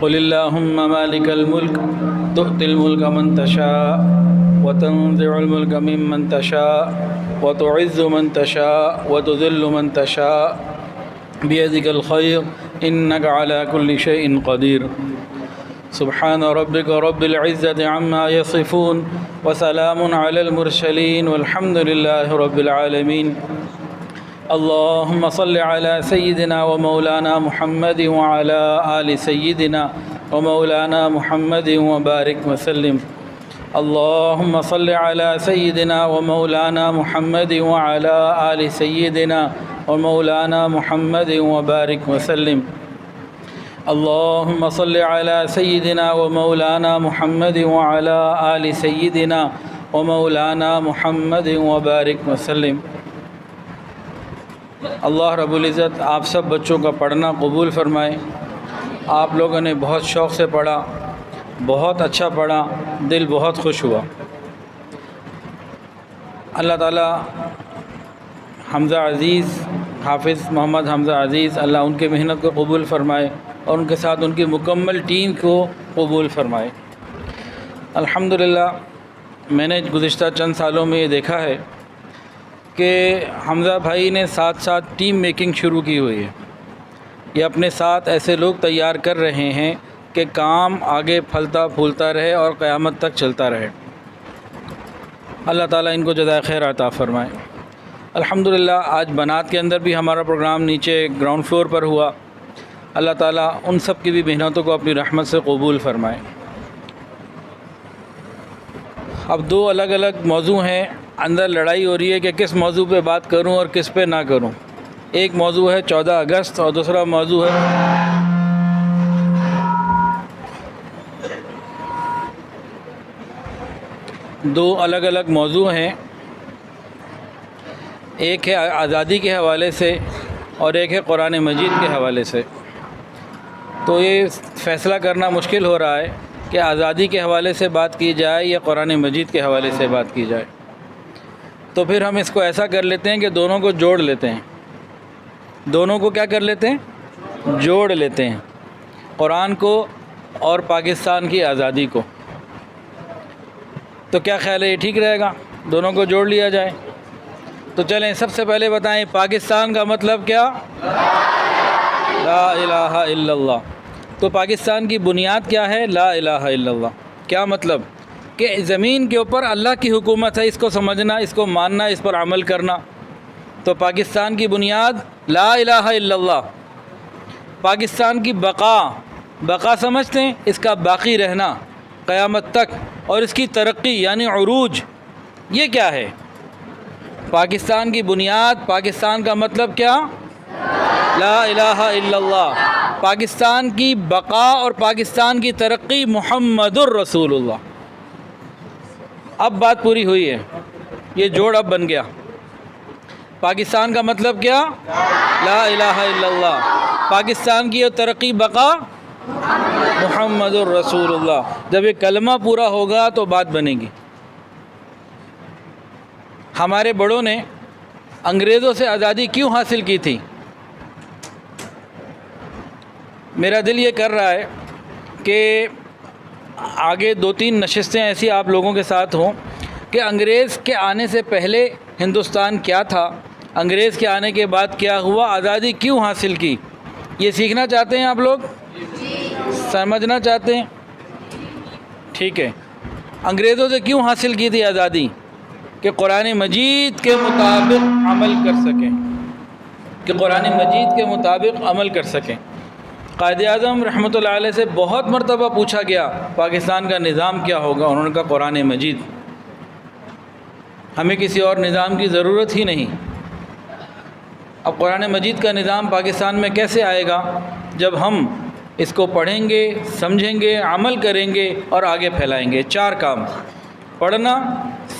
قل اللهم مالك الملك تؤتي الملك من تشاء وتنزع الملك ممن تشاء وتعز من تشاء وتذل من تشاء بيدك الخير إنك على كل شيء قدير سبحان ربك رب العزة عما يصفون وسلام على المرسلين والحمد لله رب العالمين اللهم صل على سيدنا ومولانا محمد وعلى آل سيدنا ومولانا محمد وبارك وسلم اللهم صل على سيدنا ومولانا محمد وعلى آل سيدنا ومولانا محمد وبارك وسلم اللهم صل على سيدنا ومولانا محمد وعلى آل سيدنا ومولانا محمد وبارك وسلم اللہ رب العزت آپ سب بچوں کا پڑھنا قبول فرمائے۔ آپ لوگوں نے بہت شوق سے پڑھا، بہت اچھا پڑھا، دل بہت خوش ہوا۔ اللہ تعالیٰ حمزہ عزیز، حافظ محمد حمزہ عزیز، اللہ ان کے محنت کو قبول فرمائے اور ان کے ساتھ ان کی مکمل ٹیم کو قبول فرمائے۔ الحمدللہ میں نے گزشتہ چند سالوں میں یہ دیکھا ہے کہ حمزہ بھائی نے ساتھ ساتھ ٹیم میکنگ شروع کی ہوئی ہے۔ یہ اپنے ساتھ ایسے لوگ تیار کر رہے ہیں کہ کام آگے پھلتا پھولتا رہے اور قیامت تک چلتا رہے۔ اللہ تعالیٰ ان کو جزائے خیر عطا فرمائے۔ الحمدللہ آج بنات کے اندر بھی ہمارا پروگرام نیچے گراؤنڈ فلور پر ہوا۔ اللہ تعالیٰ ان سب کی بھی محنتوں کو اپنی رحمت سے قبول فرمائے۔ اب دو الگ الگ موضوع ہیں، اندر لڑائی ہو رہی ہے کہ کس موضوع پہ بات کروں اور کس پہ نہ کروں۔ ایک موضوع ہے 14 اگست اور دوسرا موضوع ہے دو الگ الگ موضوع ہیں، ایک ہے آزادی کے حوالے سے اور ایک ہے قرآن مجید کے حوالے سے۔ تو یہ فیصلہ کرنا مشکل ہو رہا ہے کہ آزادی کے حوالے سے بات کی جائے یا قرآن مجید کے حوالے سے بات کی جائے۔ تو پھر ہم اس کو ایسا کر لیتے ہیں کہ دونوں کو جوڑ لیتے ہیں۔ دونوں کو کیا کر لیتے ہیں؟ جوڑ لیتے ہیں، قرآن کو اور پاکستان کی آزادی کو۔ تو کیا خیال ہے، یہ ٹھیک رہے گا دونوں کو جوڑ لیا جائے؟ تو چلیں سب سے پہلے بتائیں پاکستان کا مطلب کیا؟ لا الہ الا اللہ۔ تو پاکستان کی بنیاد کیا ہے؟ لا الہ الا اللہ۔ کیا مطلب؟ کہ زمین کے اوپر اللہ کی حکومت ہے، اس کو سمجھنا، اس کو ماننا، اس پر عمل کرنا۔ تو پاکستان کی بنیاد لا الہ الا اللہ۔ پاکستان کی بقا سمجھتے ہیں، اس کا باقی رہنا قیامت تک، اور اس کی ترقی یعنی عروج، یہ کیا ہے؟ پاکستان کی بنیاد، پاکستان کا مطلب کیا؟ لا الہ الا اللہ۔ پاکستان کی بقا اور پاکستان کی ترقی محمد الرسول اللہ۔ اب بات پوری ہوئی ہے، یہ جوڑ اب بن گیا۔ پاکستان کا مطلب کیا؟ لا الہ الا اللہ۔ پاکستان کی ترقی بقا محمد الرسول اللہ۔ جب یہ کلمہ پورا ہوگا تو بات بنے گی۔ ہمارے بڑوں نے انگریزوں سے آزادی کیوں حاصل کی تھی؟ میرا دل یہ کر رہا ہے کہ آگے 2-3 نشستیں ایسی آپ لوگوں کے ساتھ ہوں کہ انگریز کے آنے سے پہلے ہندوستان کیا تھا، انگریز کے آنے کے بعد کیا ہوا، آزادی کیوں حاصل کی، یہ سیکھنا چاہتے ہیں آپ لوگ؟ سمجھنا چاہتے ہیں؟ ٹھیک ہے۔ انگریزوں سے کیوں حاصل کی تھی آزادی؟ کہ قرآن مجید کے مطابق عمل کر سکیں، کہ قرآن مجید کے مطابق عمل کر سکیں۔ قائد اعظم رحمۃ اللہ علیہ سے بہت مرتبہ پوچھا گیا پاکستان کا نظام کیا ہوگا، انہوں نے کہا قرآن مجید، ہمیں کسی اور نظام کی ضرورت ہی نہیں۔ اب قرآن مجید کا نظام پاکستان میں کیسے آئے گا؟ جب ہم اس کو پڑھیں گے، سمجھیں گے، عمل کریں گے اور آگے پھیلائیں گے۔ 4 کام: پڑھنا،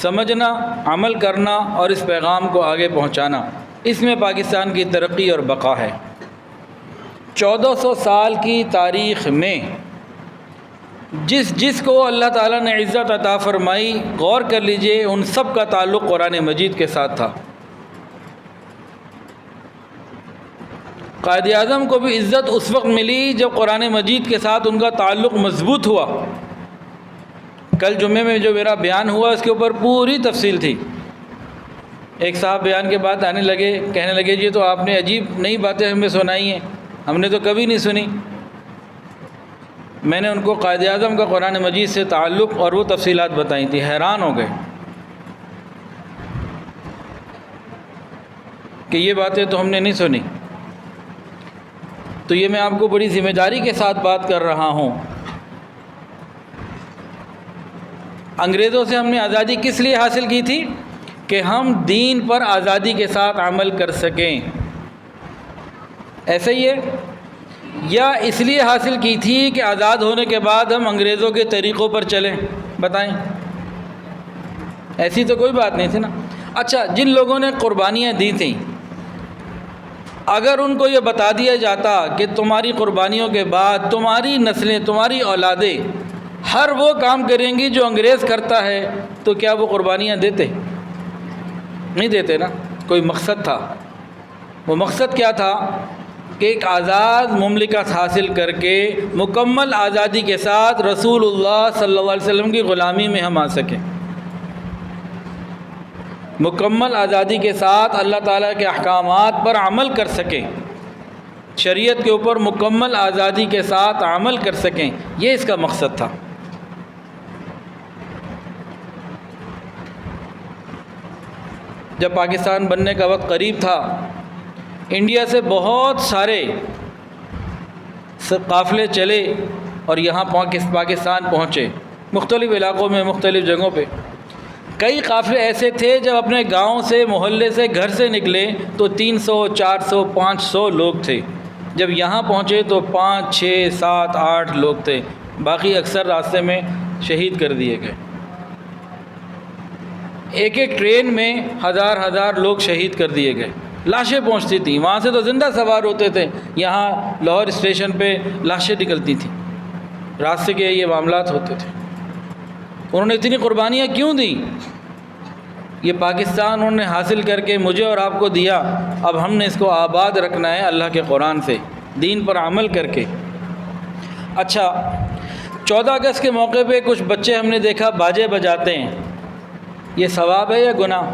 سمجھنا، عمل کرنا اور اس پیغام کو آگے پہنچانا۔ اس میں پاکستان کی ترقی اور بقا ہے۔ 1400 سال کی تاریخ میں جس کو اللہ تعالیٰ نے عزت عطا فرمائی، غور کر لیجئے، ان سب کا تعلق قرآن مجید کے ساتھ تھا۔ قائد اعظم کو بھی عزت اس وقت ملی جب قرآن مجید کے ساتھ ان کا تعلق مضبوط ہوا۔ کل جمعے میں جو میرا بیان ہوا اس کے اوپر پوری تفصیل تھی۔ ایک صاحب بیان کے بعد آنے لگے، کہنے لگے جی تو آپ نے عجیب نئی باتیں ہمیں سنائی ہیں، ہم نے تو کبھی نہیں سنی۔ میں نے ان کو قائد اعظم کا قرآن مجید سے تعلق اور وہ تفصیلات بتائی تھی، حیران ہو گئے کہ یہ باتیں تو ہم نے نہیں سنی۔ تو یہ میں آپ کو بڑی ذمہ داری کے ساتھ بات کر رہا ہوں۔ انگریزوں سے ہم نے آزادی کس لیے حاصل کی تھی؟ کہ ہم دین پر آزادی کے ساتھ عمل کر سکیں، ایسے ہی ہے؟ یا اس لیے حاصل کی تھی کہ آزاد ہونے کے بعد ہم انگریزوں کے طریقوں پر چلیں؟ بتائیں، ایسی تو کوئی بات نہیں تھی نا۔ اچھا، جن لوگوں نے قربانیاں دی تھیں، اگر ان کو یہ بتا دیا جاتا کہ تمہاری قربانیوں کے بعد تمہاری نسلیں، تمہاری اولادیں ہر وہ کام کریں گی جو انگریز کرتا ہے، تو کیا وہ قربانیاں دیتے؟ نہیں دیتے نا۔ کوئی مقصد تھا۔ وہ مقصد کیا تھا؟ کہ ایک آزاد مملکت حاصل کر کے مکمل آزادی کے ساتھ رسول اللہ صلی اللہ علیہ وسلم کی غلامی میں ہم آ سکیں، مکمل آزادی کے ساتھ اللہ تعالیٰ کے احکامات پر عمل کر سکیں، شریعت کے اوپر مکمل آزادی کے ساتھ عمل کر سکیں، یہ اس کا مقصد تھا۔ جب پاکستان بننے کا وقت قریب تھا، انڈیا سے بہت سارے قافلے چلے اور یہاں پاکستان پہنچے، مختلف علاقوں میں، مختلف جگہوں پہ۔ کئی قافلے ایسے تھے جب اپنے گاؤں سے، محلے سے، گھر سے نکلے تو 300 400 500 لوگ تھے، جب یہاں پہنچے تو 5 6 7 8 لوگ تھے، باقی اکثر راستے میں شہید کر دیے گئے۔ ایک ایک ٹرین میں ہزار لوگ شہید کر دیے گئے، لاشیں پہنچتی تھیں، وہاں سے تو زندہ سوار ہوتے تھے، یہاں لاہور اسٹیشن پہ لاشیں نکلتی تھیں، راستے کے یہ معاملات ہوتے تھے۔ انہوں نے اتنی قربانیاں کیوں دیں؟ یہ پاکستان انہوں نے حاصل کر کے مجھے اور آپ کو دیا، اب ہم نے اس کو آباد رکھنا ہے اللہ کے قرآن سے، دین پر عمل کر کے۔ اچھا، 14 اگست کے موقع پہ کچھ بچے ہم نے دیکھا باجے بجاتے ہیں، یہ ثواب ہے یا گناہ؟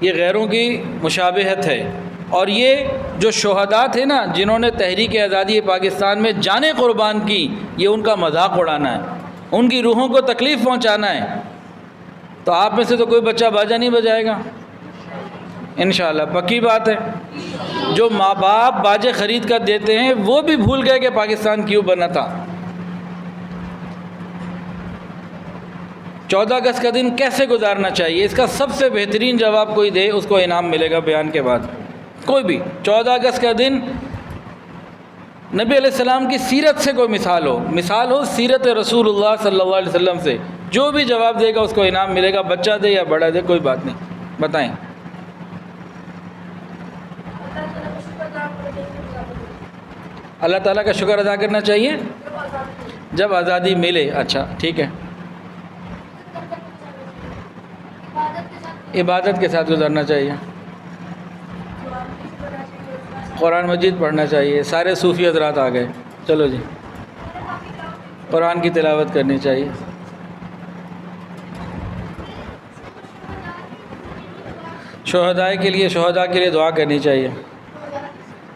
یہ غیروں کی مشابہت ہے۔ اور یہ جو شہداء تھے نا، جنہوں نے تحریک آزادی پاکستان میں جانیں قربان کی، یہ ان کا مذاق اڑانا ہے، ان کی روحوں کو تکلیف پہنچانا ہے۔ تو آپ میں سے تو کوئی بچہ باجا نہیں بجائے گا انشاءاللہ، پکی بات ہے۔ جو ماں باپ باجے خرید کر دیتے ہیں وہ بھی بھول گئے کہ پاکستان کیوں بنا تھا۔ 14 اگست کا دن کیسے گزارنا چاہیے، اس کا سب سے بہترین جواب کوئی دے اس کو انعام ملے گا بیان کے بعد۔ کوئی بھی 14 اگست کا دن نبی علیہ السلام کی سیرت سے کوئی مثال ہو سیرت رسول اللہ صلی اللہ علیہ وسلم سے، جو بھی جواب دے گا اس کو انعام ملے گا، بچہ دے یا بڑا دے کوئی بات نہیں۔ بتائیں۔ اللہ تعالیٰ کا شکر ادا کرنا چاہیے جب آزادی ملے۔ اچھا ٹھیک ہے، عبادت کے ساتھ گزارنا چاہیے، قرآن مجید پڑھنا چاہیے۔ سارے صوفی حضرات آ گئے، چلو جی، قرآن کی تلاوت کرنی چاہیے۔ شہداء کے لیے دعا کرنی چاہیے،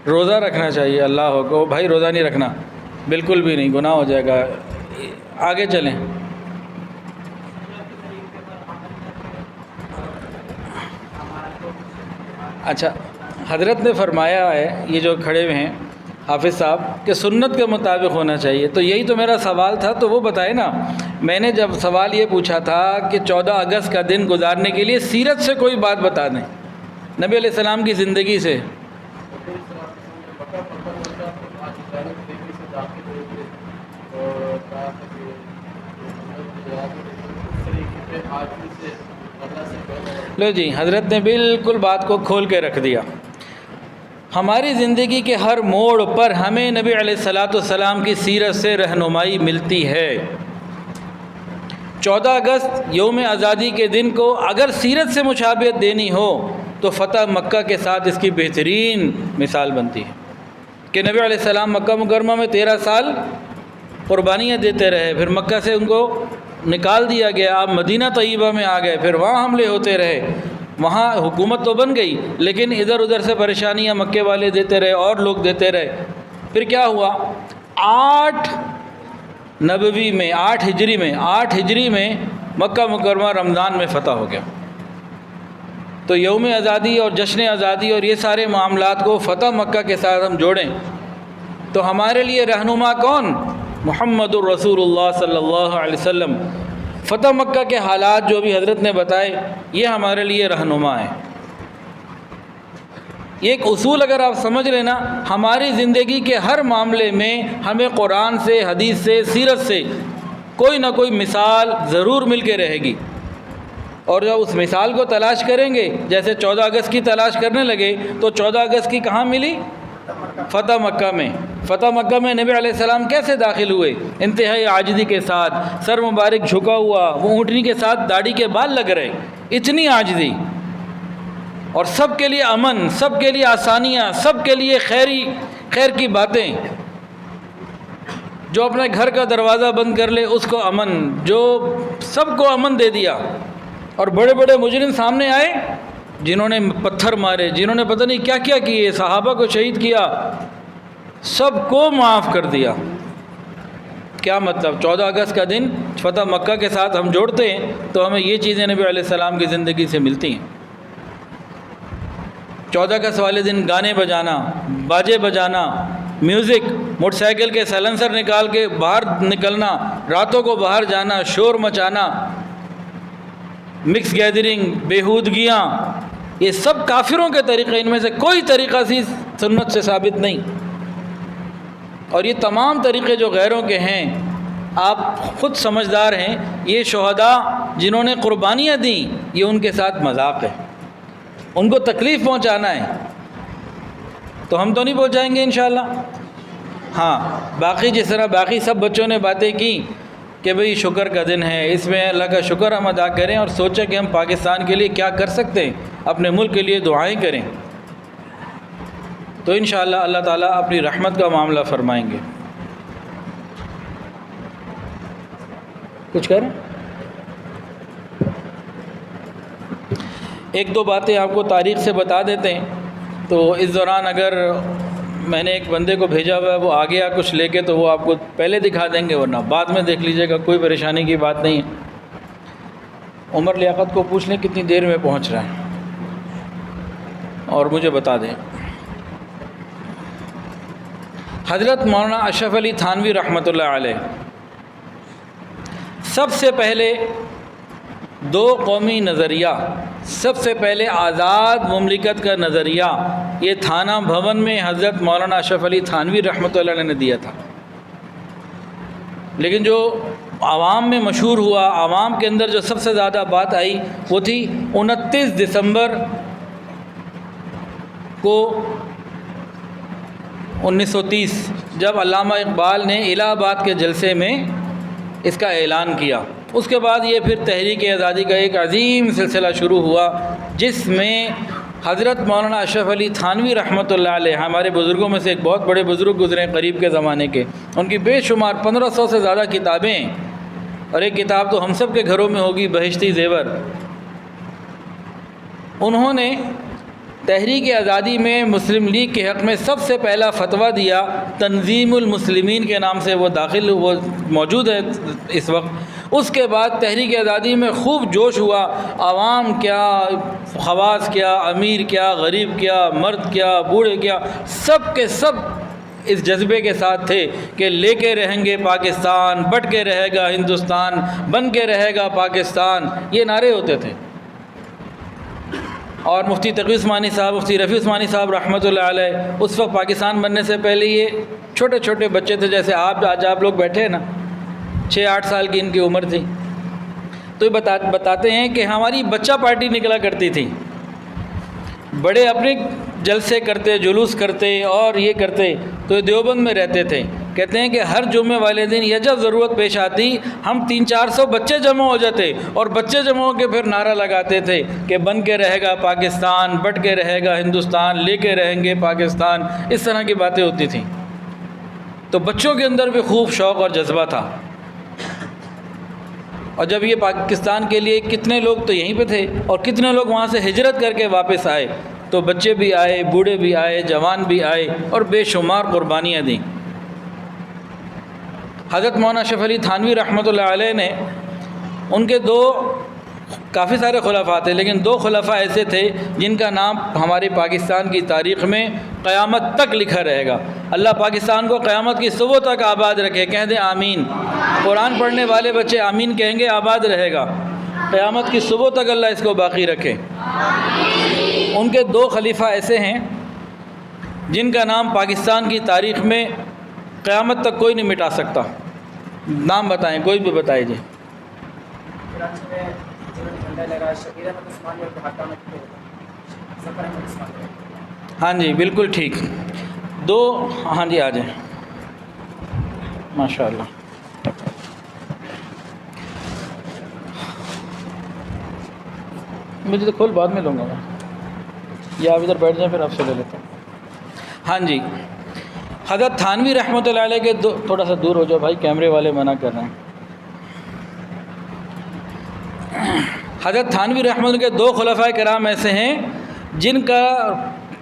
روزہ رکھنا چاہیے۔ اللہ کو بھائی روزہ نہیں رکھنا، بالکل بھی نہیں، گناہ ہو جائے گا۔ آگے چلیں۔ اچھا، حضرت نے فرمایا ہے، یہ جو کھڑے ہوئے ہیں حافظ صاحب، کہ سنت کے مطابق ہونا چاہیے، تو یہی تو میرا سوال تھا، تو وہ بتائے نا۔ میں نے جب سوال یہ پوچھا تھا کہ 14 اگست کا دن گزارنے کے لیے سیرت سے کوئی بات بتا دیں، نبی علیہ السلام کی زندگی سے۔ لو جی، حضرت نے بالکل بات کو کھول کے رکھ دیا۔ ہماری زندگی کے ہر موڑ پر ہمیں نبی علیہ السلام کی سیرت سے رہنمائی ملتی ہے۔ 14 اگست یوم آزادی کے دن کو اگر سیرت سے مشابہت دینی ہو تو فتح مکہ کے ساتھ اس کی بہترین مثال بنتی ہے کہ نبی علیہ السلام مکہ مکرمہ میں 13 سال قربانیاں دیتے رہے، پھر مکہ سے ان کو نکال دیا گیا، آپ مدینہ طیبہ میں آ گئے، پھر وہاں حملے ہوتے رہے، وہاں حکومت تو بن گئی لیکن ادھر ادھر سے پریشانیاں مکے والے دیتے رہے اور لوگ دیتے رہے۔ پھر کیا ہوا، 8 نبوی میں 8 ہجری میں مکہ مکرمہ رمضان میں فتح ہو گیا۔ تو یوم آزادی اور جشن آزادی اور یہ سارے معاملات کو فتح مکہ کے ساتھ ہم جوڑیں تو ہمارے لیے رہنما کون؟ محمد الرسول اللہ صلی اللہ علیہ وسلم۔ فتح مکہ کے حالات جو بھی حضرت نے بتائے یہ ہمارے لیے رہنما ہیں۔ یہ ایک اصول اگر آپ سمجھ لینا، ہماری زندگی کے ہر معاملے میں ہمیں قرآن سے، حدیث سے، سیرت سے کوئی نہ کوئی مثال ضرور مل کے رہے گی، اور جب اس مثال کو تلاش کریں گے، جیسے 14 اگست کی تلاش کرنے لگے تو 14 اگست کی کہاں ملی؟ فتح مکہ میں۔ فتح مکہ میں نبی علیہ السلام کیسے داخل ہوئے؟ انتہائی عاجزی کے ساتھ، سر مبارک جھکا ہوا، وہ اونٹنی کے ساتھ داڑھی کے بال لگ رہے، اتنی عاجزی، اور سب کے لیے امن، سب کے لیے آسانیاں، سب کے لیے خیر کی باتیں۔ جو اپنے گھر کا دروازہ بند کر لے اس کو امن، جو سب کو امن دے دیا۔ اور بڑے بڑے مجرم سامنے آئے جنہوں نے پتھر مارے، جنہوں نے پتہ نہیں کیا کیا کیے، صحابہ کو شہید کیا، سب کو معاف کر دیا۔ کیا مطلب؟ 14 اگست کا دن فتح مکہ کے ساتھ ہم جوڑتے ہیں تو ہمیں یہ چیزیں نبی علیہ السلام کی زندگی سے ملتی ہیں۔ 14 اگست والے دن گانے بجانا، باجے بجانا، میوزک، موٹر سائیکل کے سائلنسر نکال کے باہر نکلنا، راتوں کو باہر جانا، شور مچانا، مکس گیدرنگ، بیہودگیاں، یہ سب کافروں کے طریقے، ان میں سے کوئی طریقہ سی سنت سے ثابت نہیں۔ اور یہ تمام طریقے جو غیروں کے ہیں، آپ خود سمجھدار ہیں، یہ شہداء جنہوں نے قربانیاں دیں یہ ان کے ساتھ مذاق ہے، ان کو تکلیف پہنچانا ہے، تو ہم تو نہیں پہنچائیں گے انشاءاللہ۔ ہاں، باقی جس طرح باقی سب بچوں نے باتیں کی کہ بھئی شکر کا دن ہے، اس میں اللہ کا شکر ہم ادا کریں اور سوچیں کہ ہم پاکستان کے لیے کیا کر سکتے ہیں، اپنے ملک کے لیے دعائیں کریں، تو انشاءاللہ اللہ تعالیٰ اپنی رحمت کا معاملہ فرمائیں گے۔ کچھ کہہ رہے ہیں؟ ایک دو باتیں آپ کو تاریخ سے بتا دیتے ہیں، تو اس دوران اگر میں نے ایک بندے کو بھیجا ہوا ہے وہ آ گیا کچھ لے کے تو وہ آپ کو پہلے دکھا دیں گے، ورنہ بعد میں دیکھ لیجیے گا، کوئی پریشانی کی بات نہیں ہے۔ عمر لیاقت کو پوچھ لیں کتنی دیر میں پہنچ رہا ہے اور مجھے بتا دیں۔ حضرت مولانا اشرف علی تھانوی رحمۃ اللہ علیہ سب سے پہلے 2 قومی نظریہ، سب سے پہلے آزاد مملکت کا نظریہ یہ تھانہ بھون میں حضرت مولانا اشرف علی تھانوی رحمۃ اللہ علیہ نے دیا تھا، لیکن جو عوام میں مشہور ہوا، عوام کے اندر جو سب سے زیادہ بات آئی وہ تھی 29 دسمبر کو 1930 جب علامہ اقبال نے الہ آباد کے جلسے میں اس کا اعلان کیا۔ اس کے بعد یہ پھر تحریک آزادی کا ایک عظیم سلسلہ شروع ہوا جس میں حضرت مولانا اشرف علی تھانوی رحمۃ اللہ علیہ ہمارے بزرگوں میں سے ایک بہت بڑے بزرگ گزرے قریب کے زمانے کے، ان کی بے شمار 1500 سے زیادہ کتابیں، اور ایک کتاب تو ہم سب کے گھروں میں ہوگی، بہشتی زیور۔ انہوں نے تحریک آزادی میں مسلم لیگ کے حق میں سب سے پہلا فتویٰ دیا، تنظیم المسلمین کے نام سے وہ موجود ہے اس وقت۔ اس کے بعد تحریک آزادی میں خوب جوش ہوا، عوام کیا، خواص کیا، امیر کیا، غریب کیا، مرد کیا، بوڑھے کیا، سب کے سب اس جذبے کے ساتھ تھے کہ لے کے رہیں گے پاکستان، بٹ کے رہے گا ہندوستان، بن کے رہے گا پاکستان، یہ نعرے ہوتے تھے۔ اور مفتی تقی عثمانی صاحب، مفتی رفیع عثمانی صاحب رحمۃ اللہ علیہ اس وقت پاکستان بننے سے پہلے یہ چھوٹے چھوٹے بچے تھے، جیسے آج آپ لوگ بیٹھے ہیں نا، 6-8 سال کی ان کی عمر تھی۔ تو یہ بتاتے ہیں کہ ہماری بچہ پارٹی نکلا کرتی تھی، بڑے اپنے جلسے کرتے، جلوس کرتے اور یہ کرتے، تو یہ دیوبند میں رہتے تھے، کہتے ہیں کہ ہر جمعے والے دن یہ جب ضرورت پیش آتی ہم 300-400 بچے جمع ہو جاتے اور بچے جمع ہو کے پھر نعرہ لگاتے تھے کہ بن کے رہے گا پاکستان، بٹ کے رہے گا ہندوستان، لے کے رہیں گے پاکستان، اس طرح کی باتیں ہوتی تھیں۔ تو بچوں کے اندر بھی خوب شوق اور جذبہ تھا۔ اور جب یہ پاکستان کے لیے کتنے لوگ تو یہیں پہ تھے اور کتنے لوگ وہاں سے ہجرت کر کے واپس آئے، تو بچے بھی آئے، بوڑھے بھی آئے، جوان بھی آئے اور بے شمار قربانیاں دیں۔ حضرت مولانا اشرف علی تھانوی رحمۃ اللہ علیہ نے ان کے کافی سارے خلفاء تھے، لیکن 2 خلفاء ایسے تھے جن کا نام ہماری پاکستان کی تاریخ میں قیامت تک لکھا رہے گا۔ اللہ پاکستان کو قیامت کی صبح تک آباد رکھے، کہہ دیں آمین۔ قرآن پڑھنے والے بچے آمین کہیں گے، آباد رہے گا، قیامت کی صبح تک اللہ اس کو باقی رکھے۔ ان کے 2 خلیفہ ایسے ہیں جن کا نام پاکستان کی تاریخ میں قیامت تک کوئی نہیں مٹا سکتا۔ نام بتائیں، کوئی بھی بتائے جی۔ ہاں جی بالکل ٹھیک، 2 ہاں جی آ جائیں، ماشاء اللہ۔ مجھے تو کھول بعد میں لوں گا میں، یا آپ ادھر بیٹھ جائیں پھر آپ سے لے لیتا ہوں۔ ہاں جی، حضرت تھانوی رحمۃ اللہ علیہ کے تھوڑا سا دور ہو جاؤ بھائی، کیمرے والے منع کر رہے ہیں۔ حضرت تھانوی رحمۃ اللہ کے 2 خلفاء کرام ایسے ہیں جن کا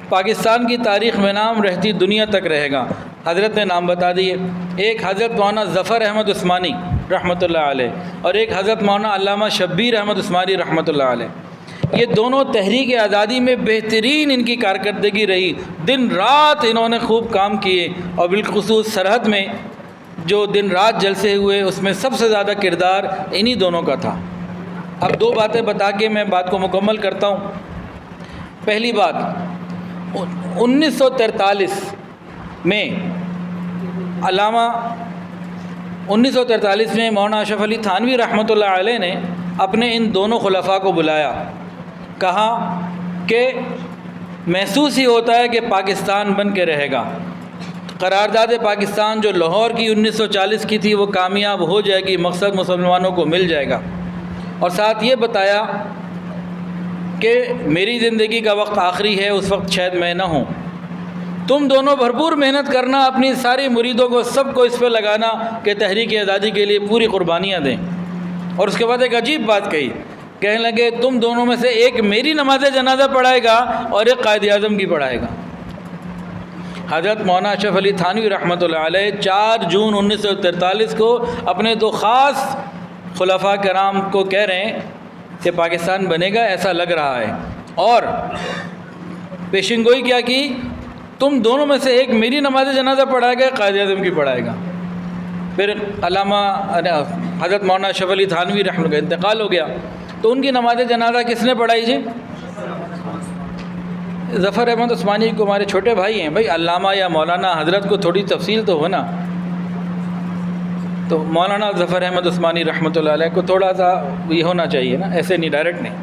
پاکستان کی تاریخ میں نام رہتی دنیا تک رہے گا۔ حضرت نے نام بتا دیے، ایک حضرت مولانا ظفر احمد عثمانی رحمۃ اللہ علیہ اور ایک حضرت مولانا علامہ شبیر احمد عثمانی رحمۃ اللہ علیہ۔ یہ دونوں تحریک آزادی میں بہترین ان کی کارکردگی رہی، دن رات انہوں نے خوب کام کیے، اور بالخصوص سرحد میں جو دن رات جلسے ہوئے اس میں سب سے زیادہ کردار انہی دونوں کا تھا۔ اب 2 باتیں بتا کے میں بات کو مکمل کرتا ہوں۔ پہلی بات، 1943 میں 1943 میں مولانا اشرف علی تھانوی رحمۃ اللہ علیہ نے اپنے ان دونوں خلفاء کو بلایا، کہا کہ محسوس ہی ہوتا ہے کہ پاکستان بن کے رہے گا، قرارداد پاکستان جو لاہور کی 1940 کی تھی وہ کامیاب ہو جائے گی، مقصد مسلمانوں کو مل جائے گا، اور ساتھ یہ بتایا کہ میری زندگی کا وقت آخری ہے، اس وقت شاید میں نہ ہوں، تم دونوں بھرپور محنت کرنا، اپنی ساری مریدوں کو سب کو اس پہ لگانا کہ تحریک آزادی کے لیے پوری قربانیاں دیں۔ اور اس کے بعد ایک عجیب بات کہی، کہنے لگے تم دونوں میں سے ایک میری نماز جنازہ پڑھائے گا اور ایک قائد اعظم کی پڑھائے گا۔ حضرت مولانا اشرف علی تھانوی رحمۃ اللہ علیہ 4 جون 1943 کو اپنے 2 خاص خلفاء کرام کو کہہ رہے ہیں کہ پاکستان بنے گا، ایسا لگ رہا ہے، اور پیشن گوئی کیا کی، تم دونوں میں سے ایک میری نماز جنازہ پڑھائے گا، قائد اعظم کی پڑھائے گا۔ پھر علامہ حضرت مولانا اشرف علی تھانوی رحمۃ اللہ کا انتقال ہو گیا، تو ان کی نماز جنازہ کس نے پڑھائی جی؟ ظفر احمد عثمانی کو، ہمارے چھوٹے بھائی ہیں بھائی، علامہ یا مولانا حضرت کو تھوڑی تفصیل تو ہو نا، تو مولانا ظفر احمد عثمانی رحمۃ اللہ علیہ کو تھوڑا سا یہ ہونا چاہیے نا، ایسے نہیں ڈائریکٹ نہیں۔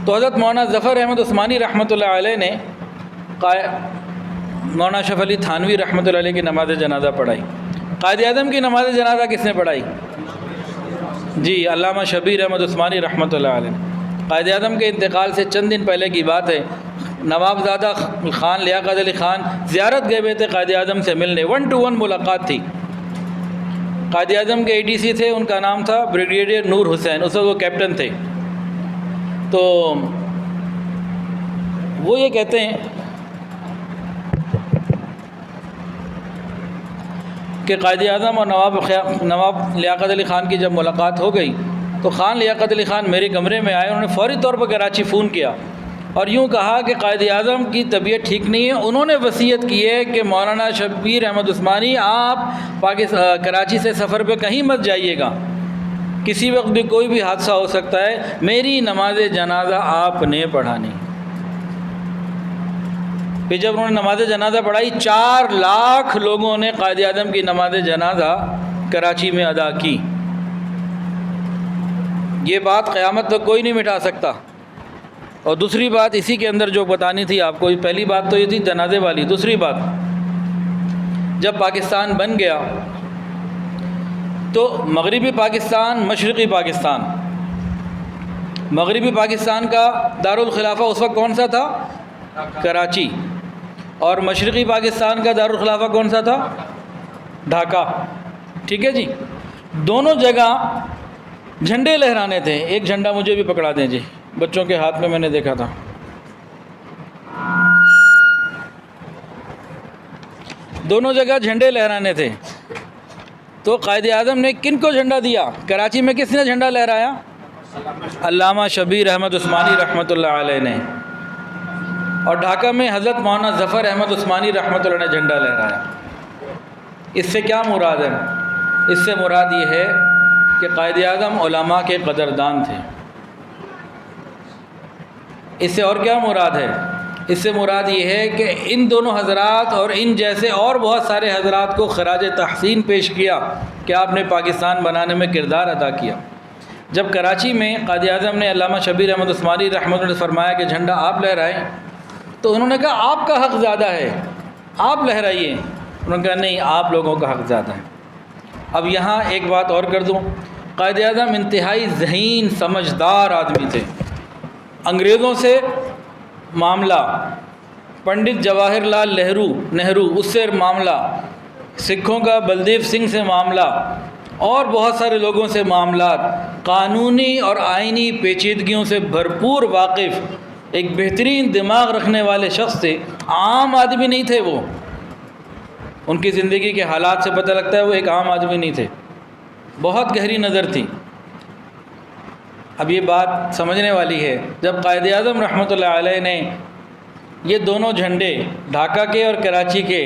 تو حضرت مولانا ظفر احمد عثمانی رحمۃ اللہ علیہ نے مولانا اشرف علی تھانوی رحمۃ اللہ علیہ کی نماز جنازہ پڑھائی۔ قائد اعظم کی نماز جنازہ کس نے پڑھائی جی؟ علامہ شبیر احمد عثمانی رحمۃ اللہ علیہ۔ قائد اعظم کے انتقال سے چند دن پہلے کی بات ہے، نوابزادہ خان لیاقت علی خان زیارت گئے ہوئے تھے قائد اعظم سے ملنے، 1 to 1 ملاقات تھی۔ قائد اعظم کے ADC تھے، ان کا نام تھا بریگیڈیئر نور حسین، اس وقت وہ کیپٹن تھے۔ تو وہ یہ کہتے ہیں کہ قائد اعظم اور نواب لیاقت علی خان کی جب ملاقات ہو گئی تو خان لیاقت علی خان میرے کمرے میں آئے، انہوں نے فوری طور پر کراچی فون کیا اور یوں کہا کہ قائد اعظم کی طبیعت ٹھیک نہیں ہے، انہوں نے وصیت کی ہے کہ مولانا شبیر احمد عثمانی آپ کراچی سے سفر پہ کہیں مت جائیے گا، کسی وقت بھی کوئی بھی حادثہ ہو سکتا ہے، میری نماز جنازہ آپ نے پڑھانی۔ پھر جب انہوں نے نماز جنازہ پڑھائی، 4 لاکھ لوگوں نے قائد اعظم کی نماز جنازہ کراچی میں ادا کی۔ یہ بات قیامت تک کوئی نہیں مٹا سکتا۔ اور دوسری بات اسی کے اندر جو بتانی تھی آپ کو، پہلی بات تو یہ تھی جنازے والی، دوسری بات جب پاکستان بن گیا تو مغربی پاکستان، مشرقی پاکستان، مغربی پاکستان کا دارالخلافہ اس وقت کون سا تھا؟ کراچی. اور مشرقی پاکستان کا دارالخلافہ کون سا تھا؟ ڈھاکہ. ٹھیک ہے جی. دونوں جگہ جھنڈے لہرانے تھے. ایک جھنڈا مجھے بھی پکڑا دیں جی، بچوں کے ہاتھ میں نے دیکھا تھا. دونوں جگہ جھنڈے لہرانے تھے. تو قائد اعظم نے کن کو جھنڈا دیا؟ کراچی میں کس نے جھنڈا لہرایا؟ علامہ شبیر احمد عثمانی رحمۃ اللہ علیہ نے. اور ڈھاکہ میں حضرت مولانا ظفر احمد عثمانی رحمۃ اللہ نے جھنڈا لہرایا. اس سے کیا مراد ہے؟ اس سے مراد یہ ہے کہ قائد اعظم علماء کے قدردان تھے. اس سے اور کیا مراد ہے؟ اس سے مراد یہ ہے کہ ان دونوں حضرات اور ان جیسے اور بہت سارے حضرات کو خراج تحسین پیش کیا کہ آپ نے پاکستان بنانے میں کردار ادا کیا. جب کراچی میں قائد اعظم نے علامہ شبیر احمد عثمانی رحمۃ اللہ نے فرمایا کہ جھنڈا آپ لہرائیں، تو انہوں نے کہا آپ کا حق زیادہ ہے، آپ لہرائیے. انہوں نے کہا نہیں، آپ لوگوں کا حق زیادہ ہے. اب یہاں ایک بات اور کر دوں، قائد اعظم انتہائی ذہین سمجھدار آدمی تھے. انگریزوں سے معاملہ، پنڈت جواہر لال نہرو اس سے معاملہ، سکھوں کا بلدیو سنگھ سے معاملہ، اور بہت سارے لوگوں سے معاملات، قانونی اور آئینی پیچیدگیوں سے بھرپور واقف، ایک بہترین دماغ رکھنے والے شخص تھے. عام آدمی نہیں تھے وہ. ان کی زندگی کے حالات سے پتہ لگتا ہے وہ ایک عام آدمی نہیں تھے. بہت گہری نظر تھی. اب یہ بات سمجھنے والی ہے، جب قائد اعظم رحمۃ اللہ علیہ نے یہ دونوں جھنڈے ڈھاکہ کے اور کراچی کے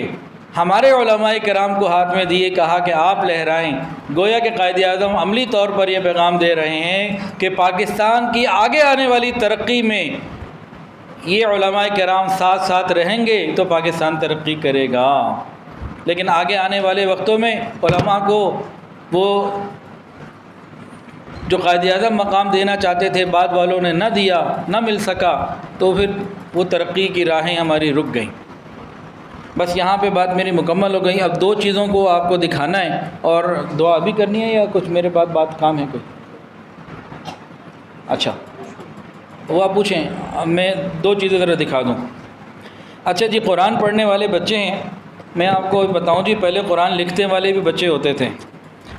ہمارے علماء کرام کو ہاتھ میں دیے، کہا کہ آپ لہرائیں، گویا کہ قائد اعظم عملی طور پر یہ پیغام دے رہے ہیں کہ پاکستان کی آگے آنے والی ترقی میں یہ علماء کرام ساتھ ساتھ رہیں گے تو پاکستان ترقی کرے گا. لیکن آگے آنے والے وقتوں میں علماء کو وہ جو قائد اعظم مقام دینا چاہتے تھے بعد والوں نے نہ دیا، نہ مل سکا، تو پھر وہ ترقی کی راہیں ہماری رک گئیں. بس یہاں پہ بات میری مکمل ہو گئی. اب دو چیزوں کو آپ کو دکھانا ہے اور دعا بھی کرنی ہے، یا کچھ میرے بعد بات کام ہے کوئی؟ اچھا وہ آپ پوچھیں، میں دو چیزیں ذرا دکھا دوں. اچھا جی، قرآن پڑھنے والے بچے ہیں. میں آپ کو بتاؤں جی، پہلے قرآن لکھنے والے بھی بچے ہوتے تھے.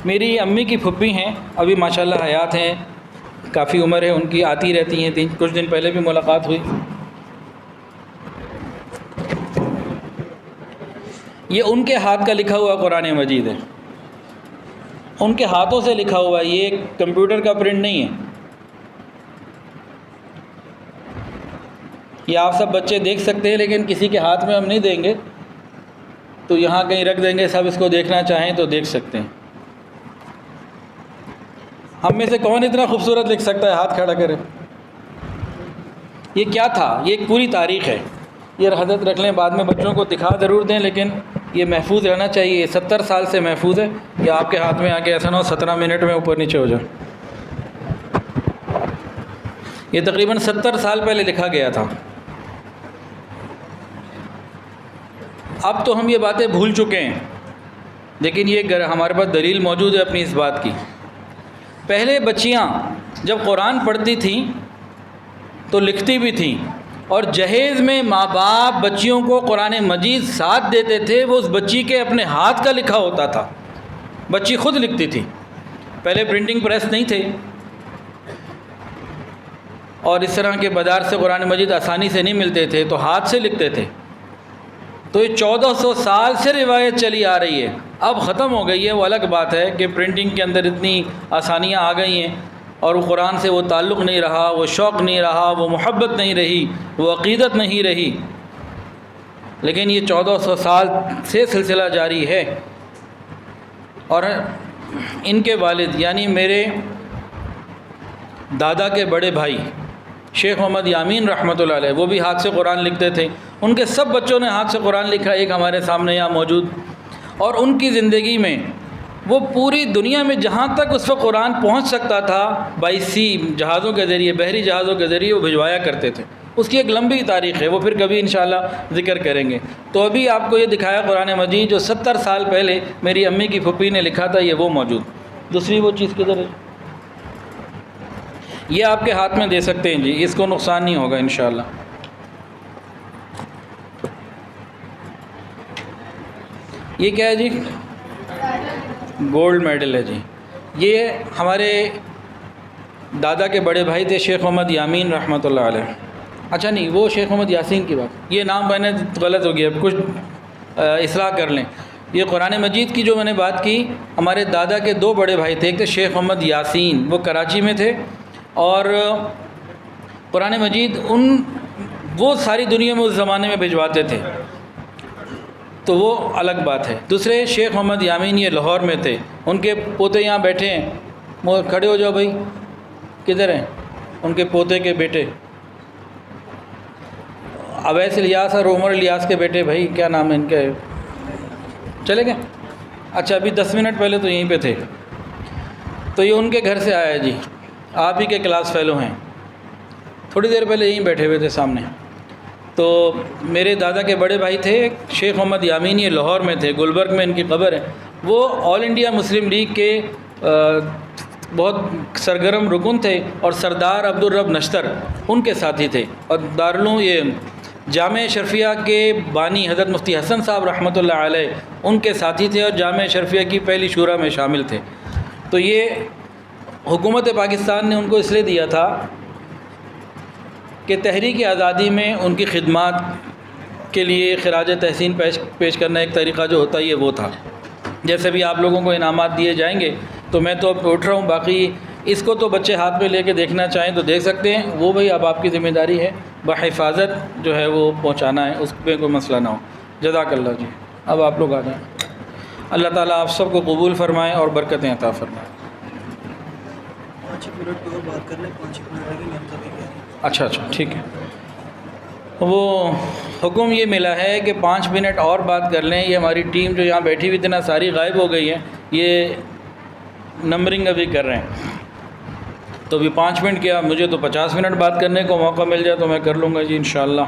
میری امی کی پھپھی ہیں، ابھی ماشاءاللہ حیات ہیں، کافی عمر ہے ان کی، آتی رہتی ہیں. کچھ دن پہلے بھی ملاقات ہوئی. یہ ان کے ہاتھ کا لکھا ہوا قرآن مجید ہے، ان کے ہاتھوں سے لکھا ہوا ہے. یہ کمپیوٹر کا پرنٹ نہیں ہے. یہ آپ سب بچے دیکھ سکتے ہیں، لیکن کسی کے ہاتھ میں ہم نہیں دیں گے، تو یہاں کہیں رکھ دیں گے، سب اس کو دیکھنا چاہیں تو دیکھ سکتے ہیں. ہم میں سے کون اتنا خوبصورت لکھ سکتا ہے؟ ہاتھ کھڑا کرے. یہ کیا تھا؟ یہ ایک پوری تاریخ ہے. یہ حضرت رکھ لیں، بعد میں بچوں کو دکھا ضرور دیں، لیکن یہ محفوظ رہنا چاہیے. یہ 70 سال سے محفوظ ہے. یہ آپ کے ہاتھ میں آ کے ایسا نہ ہو 17 منٹ میں اوپر نیچے ہو جائے. یہ تقریباً 70 سال پہلے لکھا گیا تھا. اب تو ہم یہ باتیں بھول چکے ہیں، لیکن یہ ہمارے پاس دلیل موجود ہے اپنی اس بات کی. پہلے بچیاں جب قرآن پڑھتی تھیں تو لکھتی بھی تھیں، اور جہیز میں ماں باپ بچیوں کو قرآن مجید ساتھ دیتے تھے. وہ اس بچی کے اپنے ہاتھ کا لکھا ہوتا تھا، بچی خود لکھتی تھی. پہلے پرنٹنگ پریس نہیں تھے، اور اس طرح کے بازار سے قرآن مجید آسانی سے نہیں ملتے تھے، تو ہاتھ سے لکھتے تھے. تو یہ 1400 سال سے روایت چلی آ رہی ہے. اب ختم ہو گئی ہے، وہ الگ بات ہے کہ پرنٹنگ کے اندر اتنی آسانیاں آ گئی ہیں، اور وہ قرآن سے وہ تعلق نہیں رہا، وہ شوق نہیں رہا، وہ محبت نہیں رہی، وہ عقیدت نہیں رہی. لیکن یہ 1400 سال سے سلسلہ جاری ہے. اور ان کے والد یعنی میرے دادا کے بڑے بھائی شیخ محمد یامین رحمۃ اللہ علیہ، وہ بھی ہاتھ سے قرآن لکھتے تھے. ان کے سب بچوں نے ہاتھ سے قرآن لکھا، ایک ہمارے سامنے یہاں موجود. اور ان کی زندگی میں وہ پوری دنیا میں جہاں تک اس وقت قرآن پہنچ سکتا تھا بائی سی جہازوں کے ذریعے، بحری جہازوں کے ذریعے وہ بھجوایا کرتے تھے. اس کی ایک لمبی تاریخ ہے، وہ پھر کبھی انشاءاللہ ذکر کریں گے۔ تو ابھی آپ کو یہ دکھایا قرآن مجید جو 70 سال پہلے میری امی کی پھوپھی نے لکھا تھا، یہ وہ موجود۔ دوسری وہ چیز کدھر ہے؟ یہ آپ کے ہاتھ میں دے سکتے ہیں جی، اس کو نقصان نہیں ہوگا انشاءاللہ۔ یہ کیا ہے جی؟ گولڈ میڈل ہے جی۔ یہ ہمارے دادا کے بڑے بھائی تھے شیخ محمد یامین رحمۃ اللہ علیہ۔ اچھا نہیں، وہ شیخ محمد یاسین کی بات، یہ نام میں نے غلط ہو گیا، کچھ اصلاح کر لیں۔ یہ قرآن مجید کی جو میں نے بات کی، ہمارے دادا کے 2 بڑے بھائی تھے، ایک تھے شیخ محمد یاسین، وہ کراچی میں تھے، اور قرآن مجید وہ ساری دنیا میں اس زمانے میں بھجواتے تھے، تو وہ الگ بات ہے۔ دوسرے شیخ محمد یامین یہ لاہور میں تھے، ان کے پوتے یہاں بیٹھے ہیں، کھڑے ہو جاؤ بھائی، کدھر ہیں ان کے پوتے کے بیٹے؟ اویس الیاس اور عمر الیاس کے بیٹے، بھائی کیا نام ہے ان کے؟ چلے گئے؟ اچھا، ابھی 10 منٹ پہلے تو یہیں پہ تھے۔ تو یہ ان کے گھر سے آیا جی، آپ ہی کے کلاس فیلو ہیں، تھوڑی دیر پہلے یہیں بیٹھے ہوئے تھے سامنے۔ تو میرے دادا کے بڑے بھائی تھے شیخ محمد یامین، یہ لاہور میں تھے، گلبرگ میں ان کی قبر ہے۔ وہ آل انڈیا مسلم لیگ کے بہت سرگرم رکن تھے، اور سردار عبدالرب نشتر ان کے ساتھی تھے، اور دارالعلوم یہ جامعہ شرفیہ کے بانی حضرت مفتی حسن صاحب رحمۃ اللہ علیہ ان کے ساتھی تھے، اور جامعہ شرفیہ کی پہلی شورا میں شامل تھے۔ تو یہ حکومت پاکستان نے ان کو اس لیے دیا تھا کہ تحریک آزادی میں ان کی خدمات کے لیے خراج تحسین پیش کرنا ایک طریقہ جو ہوتا ہے، یہ وہ تھا۔ جیسے بھی آپ لوگوں کو انعامات دیے جائیں گے، تو میں تو اب اٹھ رہا ہوں، باقی اس کو تو بچے ہاتھ میں لے کے دیکھنا چاہیں تو دیکھ سکتے ہیں، وہ بھائی اب آپ کی ذمہ داری ہے بحفاظت جو ہے وہ پہنچانا ہے، اس پہ کوئی مسئلہ نہ ہو۔ جزاک اللہ جی۔ اب آپ لوگ آ جائیں۔ اللہ تعالیٰ آپ سب کو قبول فرمائیں اور برکتیں عطا فرمائیں۔ 5 منٹ کی اور بات کر لیں، 5 منٹ لگیں گے ہم سبھی کے۔ اچھا ٹھیک ہے۔ وہ حکم یہ ملا ہے کہ 5 منٹ اور بات کر لیں۔ یہ ہماری ٹیم جو یہاں بیٹھی ہوئی تھی نا، ساری غائب ہو گئی ہے، یہ نمبرنگ ابھی کر رہے ہیں، تو ابھی 5 منٹ کیا، مجھے تو 50 منٹ بات کرنے کو موقع مل جائے تو میں کر لوں گا جی انشاءاللہ۔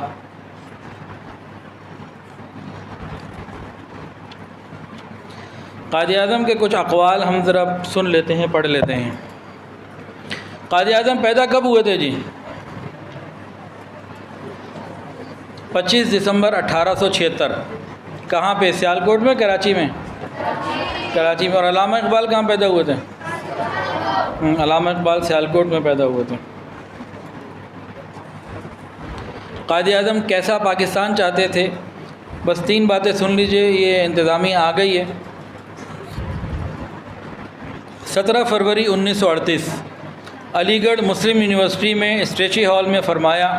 قائد اعظم کے کچھ اقوال ہم ذرا سن لیتے ہیں، پڑھ لیتے ہیں۔ قائد اعظم پیدا کب ہوئے تھے جی؟ 25 دسمبر 1876۔ کہاں پہ؟ سیالکوٹ میں، کراچی میں؟ کراچی میں۔ اور علامہ اقبال کہاں پیدا ہوئے تھے؟ علامہ اقبال سیالکوٹ میں پیدا ہوئے تھے۔ قائد اعظم کیسا پاکستان چاہتے تھے؟ بس 3 باتیں سن لیجئے، یہ انتظامیہ آ گئی ہے۔ 17 فروری 1938 علی گڑھ مسلم یونیورسٹی میں اسٹریچی ہال میں فرمایا،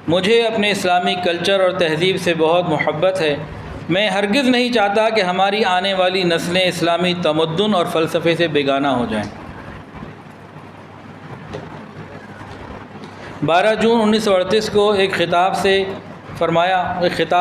مجھے اپنے اسلامی کلچر اور تہذیب سے بہت محبت ہے، میں ہرگز نہیں چاہتا کہ ہماری آنے والی نسلیں اسلامی تمدن اور فلسفے سے بیگانہ ہو جائیں۔ 12 جون 1938 کو ایک خطاب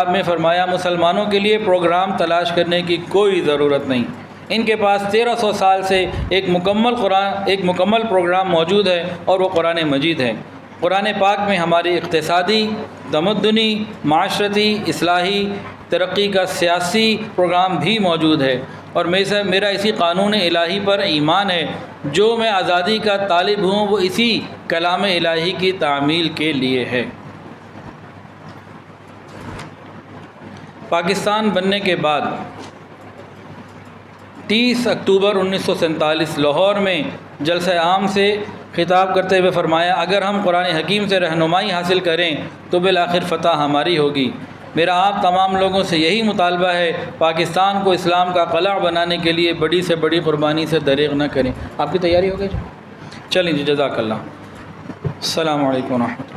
میں فرمایا، مسلمانوں کے لیے پروگرام تلاش کرنے کی کوئی ضرورت نہیں، ان کے پاس 1300 سال سے ایک مکمل پروگرام موجود ہے، اور وہ قرآن مجید ہے۔ قرآن پاک میں ہماری اقتصادی، تمدنی، معاشرتی، اصلاحی، ترقی کا سیاسی پروگرام بھی موجود ہے، اور میرا اسی قانون الہی پر ایمان ہے، جو میں آزادی کا طالب ہوں وہ اسی کلام الہی کی تعمیل کے لیے ہے۔ پاکستان بننے کے بعد 30 اکتوبر 1947 لاہور میں جلسہ عام سے خطاب کرتے ہوئے فرمایا، اگر ہم قرآن حکیم سے رہنمائی حاصل کریں تو بالآخر فتح ہماری ہوگی۔ میرا آپ تمام لوگوں سے یہی مطالبہ ہے، پاکستان کو اسلام کا قلعہ بنانے کے لیے بڑی سے بڑی قربانی سے دریغ نہ کریں۔ آپ کی تیاری ہو گئی؟ چلیں جی، جزاک اللہ۔ السلام علیکم ورحمۃ اللہ۔